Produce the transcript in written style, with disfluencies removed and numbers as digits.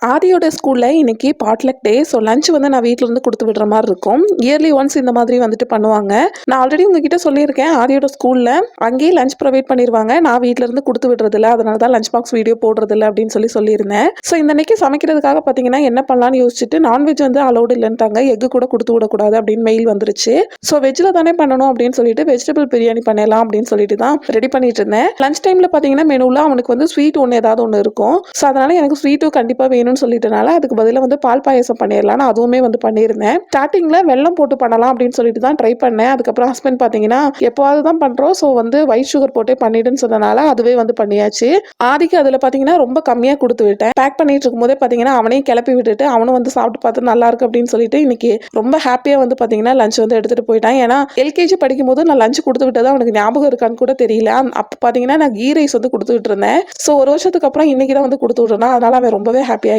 ஆதியோட ஸ்கூல்ல இன்னைக்கு பாட்லக் டே. ஸோ லஞ்ச் வந்து நான் வீட்ல இருந்து குடுத்து விடுற மாரி இருக்கும். இயர்லி ஒன்ஸ் இந்த மாதிரி வந்துட்டு பண்ணுவாங்க. நான் ஆல்ரெடி உங்ககிட்ட சொல்லியிருக்கேன். ஆதியோட ஸ்கூல்ல அங்கேயே லஞ்ச் ப்ரொவைட் பண்ணிருவாங்க. நான் வீட்ல இருந்து குடுத்து விடுறதில்ல. அதனால தான் லஞ்ச் பாக்ஸ் வீடியோ போடுறதில்ல அப்படின்னு சொல்லியிருந்தேன். ஸோ இந்த அன்னைக்கு சமைக்கிறதுக்காக பார்த்தீங்கன்னா, என்ன பண்ணலான்னு யோசிச்சுட்டு நான்வெஜ் வந்து அலௌட் இல்லன்ட்டாங்க. எக் கூட குடுத்து விடக்கூடாது அப்படின்னு மெயில் வந்துருச்சு. ஸோ வெஜ்ல தானே பண்ணணும் அப்படின்னு சொல்லிட்டு வெஜிடபிள் பிரியாணி பண்ணிடலாம் அப்படின்னு சொல்லிட்டு தான் ரெடி பண்ணிட்டு இருந்தேன். லஞ்ச் டைம்ல பார்த்தீங்கன்னா மெனுல அவனுக்கு வந்து ஸ்வீட் ஒன்று ஏதாவது ஒன்று இருக்கும். ஸோ அதனால எனக்கு ஸ்வீட்டும் கண்டிப்பாக வேணும்னு சொல்லிட்டனால அதுக்கு பதிலாக வந்து பால் பாயசம் பண்ணிடலாம்னு அதுவுமே வந்து பண்ணியிருந்தேன். ஸ்டார்டிங்ல வெல்லம் போட்டு பண்ணலாம் அப்படின்னு சொல்லிட்டு தான் ட்ரை பண்ணேன். அதுக்கப்புறம் ஹஸ்பண்ட் பார்த்தீங்கன்னா எப்போவாது தான் பண்றோம், ஸோ வந்து ஒயிட் சுகர் போட்டே பண்ணிடுன்னு சொன்னனால அதுவே வந்து பண்ணியாச்சு. ஆதிக்கு அதில் பார்த்தீங்கன்னா ரொம்ப கம்மியாக கொடுத்து விட்டேன். பேக் பண்ணிட்டு இருக்கும்போதே பார்த்தீங்கன்னா அவனையும் கிளப்பி விட்டுட்டு அவனும் வந்து சாப்பிட்டு பார்த்து நல்லா இருக்கு அப்படின்னு சொல்லிட்டு இன்னைக்கு ரொம்ப ஹாப்பியாக வந்து பார்த்தீங்கன்னா லஞ்ச் வந்து எடுத்துட்டு போயிட்டான். ஏன்னா எல்கேஜி படிக்கும்போது நான் லஞ்ச் கொடுத்து விட்டது அவனுக்கு ஞாபகம் இருக்கான்னு கூட தெரியல. அப்போ பார்த்தீங்கன்னா நான் கீ ரைஸ் வந்து கொடுத்து விட்டுருந்தேன். ஸோ ஒரு வருஷத்துக்கு அப்புறம் இன்னைக்கு தான் வந்து கொடுத்து விட்டுறேன். அதனால அவன் ரொம்பவே ஹாப்பியாக